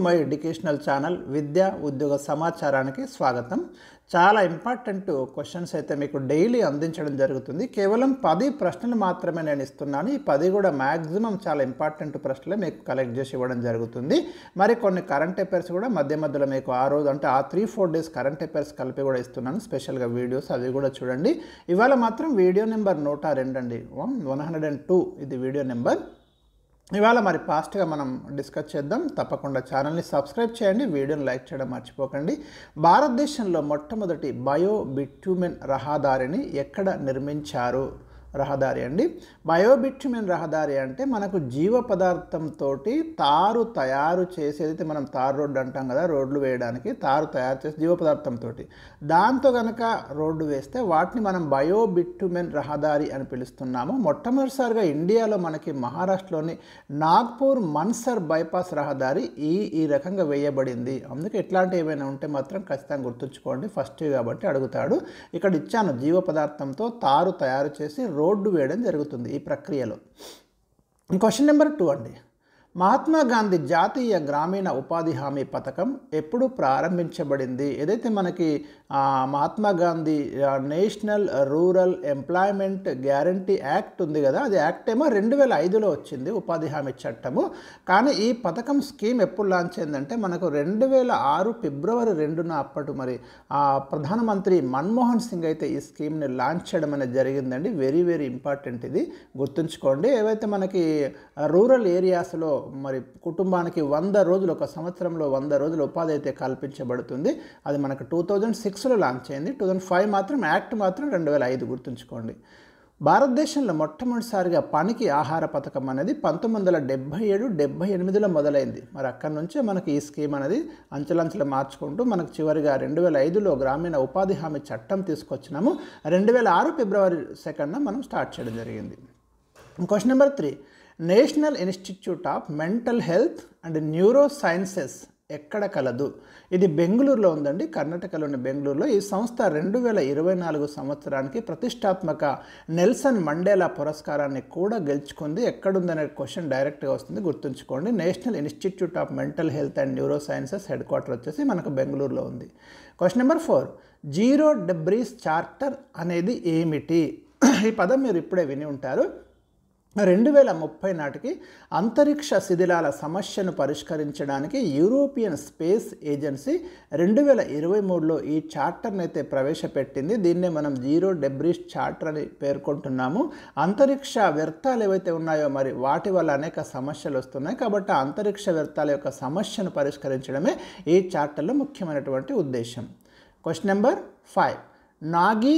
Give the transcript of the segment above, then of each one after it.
My educational channel విద్యా ఉద్యోగ సమాచారానికి స్వాగతం. చాలా ఇంపార్టెంట్ క్వశ్చన్స్ అయితే మీకు డైలీ అందించడం జరుగుతుంది. కేవలం 10 ప్రశ్నలు మాత్రమే నేను ఇస్తున్నాను. ఈ 10 కూడా మ్యాక్సిమం చాలా ఇంపార్టెంట్ ప్రశ్నలే మీకు కలెక్ట్ చేసి ఇవ్వడం జరుగుతుంది. మరి కొన్ని కరెంట్ అఫైర్స్ కూడా మధ్య మధ్యలో మీకు ఆ రోజు అంటే ఆ 3-4 డేస్ కరెంట్ అఫైర్స్ కలిపి కూడా ఇస్తున్నాను, స్పెషల్గా వీడియోస్ అవి కూడా చూడండి. ఇవాళ మాత్రం వీడియో నెంబర్ 102 అండి, 102 ఇది వీడియో నెంబర్. ఇవాళ మరి ఫాస్ట్గా మనం డిస్కస్ చేద్దాం. తప్పకుండా ఛానల్ని సబ్స్క్రైబ్ చేయండి, వీడియోని లైక్ చేయడం మర్చిపోకండి. భారతదేశంలో మొట్టమొదటి బయోబిట్యూమెన్ రహదారిని ఎక్కడ నిర్మించారు? రహదారి అండి. బయోబిట్యూమెన్ రహదారి అంటే మనకు జీవ పదార్థంతో తారు తయారు చేసేది, మనం తారు రోడ్డు అంటాం కదా, రోడ్లు వేయడానికి తారు తయారు చేసి జీవ పదార్థంతో దాంతో కనుక రోడ్డు వేస్తే వాటిని మనం బయోబిట్యూమెన్ రహదారి అని పిలుస్తున్నాము. మొట్టమొదటిసారిగా ఇండియాలో మనకి మహారాష్ట్రలోని నాగ్పూర్ మన్సర్ బైపాస్ రహదారి ఈ రకంగా వేయబడింది. అందుకే ఇట్లాంటివి ఏమైనా ఉంటే మాత్రం ఖచ్చితంగా గుర్తుంచుకోండి, ఫస్ట్ కాబట్టి అడుగుతాడు. ఇక్కడ ఇచ్చాను, జీవ పదార్థంతో తారు తయారు చేసి రోడ్డు వేయడం జరుగుతుంది ఈ ప్రక్రియలో. క్వశ్చన్ నెంబర్ 2 అండి. మహాత్మా గాంధీ జాతీయ గ్రామీణ ఉపాధి హామీ పథకం ఎప్పుడు ప్రారంభించబడింది? ఏదైతే మనకి Mahatma Gandhi national rural employment guarantee act ఉంది కదా, అది యాక్ట్ ఏమో 2005లో వచ్చింది, ఉపాధి హామీ చట్టము. కానీ ఈ పథకం స్కీమ్ ఎప్పుడు లాంచ్ అయిందంటే మనకు 2006 ఫిబ్రవరి 2న అప్పటి మరి ప్రధానమంత్రి మన్మోహన్ సింగ్ అయితే ఈ స్కీమ్ని లాంచ్ చేయడం అనేది జరిగిందండి. వెరీ వెరీ ఇంపార్టెంట్, ఇది గుర్తుంచుకోండి. ఏవైతే మనకి రూరల్ ఏరియాస్లో మరి కుటుంబానికి 100 రోజులు, ఒక సంవత్సరంలో 100 రోజులు ఉపాధి అయితే కల్పించబడుతుంది. అది మనకు 2006లో లాంచ్ అయింది. 2005 మాత్రం యాక్ట్ మాత్రం 2005, గుర్తుంచుకోండి. భారతదేశంలో మొట్టమొదటిసారిగా పనికి ఆహార పథకం అనేది 1977-78లో మొదలైంది. మరి అక్కడి నుంచే మనకి ఈ స్కీమ్ అనేది అంచెలంచెలు మార్చుకుంటూ మనకు చివరిగా 2005లో గ్రామీణ ఉపాధి హామీ చట్టం తీసుకొచ్చినాము. 2006 ఫిబ్రవరి 2న మనం స్టార్ట్ చేయడం జరిగింది. Question number 3. National institute of mental health and neuro sciences ఎక్కడ కలదు? ఇది బెంగళూరులో ఉందండి, కర్ణాటకలోని బెంగళూరులో. ఈ సంస్థ 2024 సంవత్సరానికి ప్రతిష్టాత్మక నెల్సన్ మండేలా పురస్కారాన్ని కూడా గెలుచుకుంది. ఎక్కడుందనే క్వశ్చన్ డైరెక్ట్గా వస్తుంది, గుర్తుంచుకోండి. National institute of mental health and neuro sciences head quarter వచ్చేసి మనకు బెంగళూరులో ఉంది. Question number 4. Zero debris charter అనేది ఏమిటి? ఈ పదం మీరు ఇప్పుడే విని ఉంటారు. 2030 నాటికి అంతరిక్ష శిథిలాల సమస్యను పరిష్కరించడానికి యూరోపియన్ స్పేస్ ఏజెన్సీ 2023లో ఈ చార్టర్ని అయితే ప్రవేశపెట్టింది. దీన్నే మనం జీరో డెబ్రీస్ చార్టర్ అని పేర్కొంటున్నాము. అంతరిక్ష వ్యర్థాలు ఏవైతే ఉన్నాయో మరి వాటి వల్ల అనేక సమస్యలు వస్తున్నాయి, కాబట్టి ఆ అంతరిక్ష వ్యర్థాల యొక్క సమస్యను పరిష్కరించడమే ఈ చార్టర్లో ముఖ్యమైనటువంటి ఉద్దేశం. Question number 5. నాగి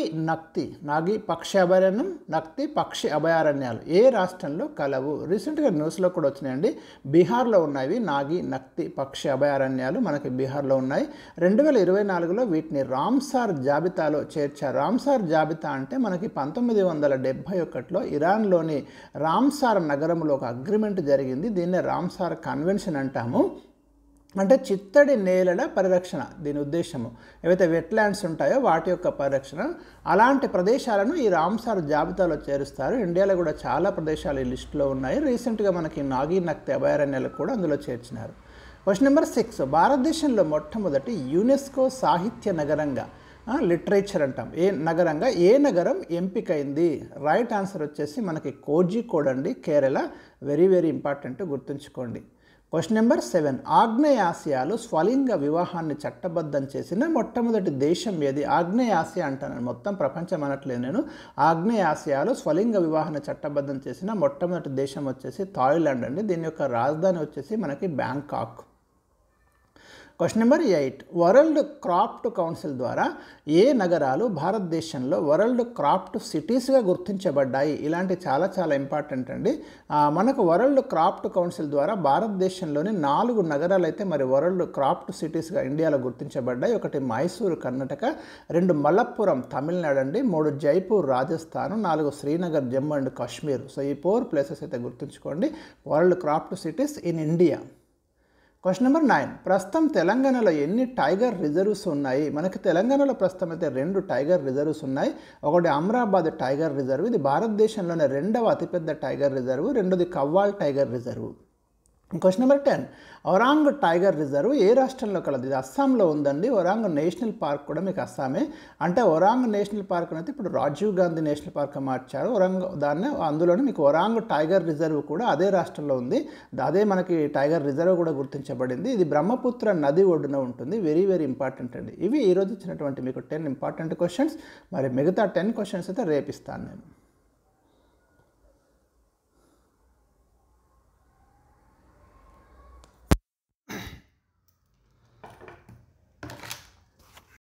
పక్షి అభయారణ్యం, నక్తి పక్షి అభయారణ్యాలు ఏ రాష్ట్రంలో కలవు? రీసెంట్గా న్యూస్లో కూడా వచ్చినాయండి. బీహార్లో ఉన్నాయి నాగి నక్తి పక్షి అభయారణ్యాలు, మనకి బీహార్లో ఉన్నాయి. 2024లో వీటిని రామ్సార్ జాబితాలో చేర్చారు. రామ్సార్ జాబితా అంటే మనకి 1971లో ఇరాన్లోని రామ్సార్ నగరంలో ఒక అగ్రిమెంట్ జరిగింది. దీన్నే రామ్సార్ కన్వెన్షన్ అంటాము. అంటే చిత్తడి నేలల పరిరక్షణ దీని ఉద్దేశము. ఏవైతే వెట్లాండ్స్ ఉంటాయో వాటి యొక్క పరిరక్షణ, అలాంటి ప్రదేశాలను ఈ రామ్సార్ జాబితాలో చేరుస్తారు. ఇండియాలో కూడా చాలా ప్రదేశాలు ఈ లిస్టులో ఉన్నాయి. రీసెంట్గా మనకి నాగి నక్తి అభయారణ్యాలు కూడా అందులో చేర్చినారు. Question number 6. భారతదేశంలో మొట్టమొదటి యునెస్కో సాహిత్య నగరంగా, లిటరేచర్ అంటాం, ఏ నగరం ఎంపికైంది? రైట్ ఆన్సర్ వచ్చేసి మనకి కోజికోడ్ అండి, కేరళ. వెరీ వెరీ ఇంపార్టెంట్, గుర్తుంచుకోండి. Question number 7. ఆగ్నేయాసియాలో స్వలింగ వివాహాన్ని చట్టబద్ధం చేసిన మొట్టమొదటి దేశం ఏది? ఆగ్నేయాసియా అంటాను, మొత్తం ప్రపంచం అనట్లేదు నేను. ఆగ్నేయాసియాలో స్వలింగ వివాహాన్ని చట్టబద్ధం చేసిన మొట్టమొదటి దేశం వచ్చేసి థాయిలాండ్ అండి. దీని యొక్క రాజధాని వచ్చేసి మనకి Bangkok. Question number 8. World craft council ద్వారా ఏ నగరాలు భారతదేశంలో వరల్డ్ క్రాఫ్ట్ సిటీస్గా గుర్తించబడ్డాయి? ఇలాంటి చాలా చాలా ఇంపార్టెంట్ అండి. మనకు వరల్డ్ క్రాఫ్ట్ కౌన్సిల్ ద్వారా భారతదేశంలోని 4 నగరాలు అయితే మరి వరల్డ్ క్రాఫ్ట్ సిటీస్గా ఇండియాలో గుర్తించబడ్డాయి. 1 మైసూరు కర్ణాటక, 2 మలప్పురం తమిళనాడు అండి, 3 జైపూర్ రాజస్థాన్, 4 శ్రీనగర్ జమ్మూ అండ్ కాశ్మీర్. సో ఈ 4 ప్లేసెస్ అయితే గుర్తుంచుకోండి, world craft cities in India. Question number 9. ప్రస్తుతం తెలంగాణలో ఎన్ని టైగర్ రిజర్వ్స్ ఉన్నాయి? మనకి తెలంగాణలో ప్రస్తుతం అయితే 2 టైగర్ రిజర్వ్స్ ఉన్నాయి. ఒకటి అమరాబాద్ టైగర్ రిజర్వ్, ఇది భారతదేశంలోనే 2వ అతిపెద్ద టైగర్ రిజర్వ్. రెండోది Kawal tiger reserve. Question number 10, Orang tiger reserve ఏ రాష్ట్రంలో కలదు? ఇది అస్సాంలో ఉందండి. ఒరాంగ్ నేషనల్ పార్క్ కూడా మీకు అస్సామే. అంటే ఒరాంగ్ నేషనల్ పార్క్ అయితే ఇప్పుడు రాజీవ్ గాంధీ నేషనల్ పార్క్ మార్చారు. అందులోనే మీకు ఒరాంగ్ టైగర్ రిజర్వ్ కూడా అదే రాష్ట్రంలో ఉంది. అదే మనకి టైగర్ రిజర్వ్ కూడా గుర్తించబడింది. ఇది బ్రహ్మపుత్ర నది ఒడ్డున ఉంటుంది. వెరీ వెరీ ఇంపార్టెంట్ అండి. ఇవి ఈరోజు ఇచ్చినటువంటి మీకు 10 ఇంపార్టెంట్ క్వశ్చన్స్. మరి మిగతా 10 క్వశ్చన్స్ అయితే రేపిస్తాను నేను.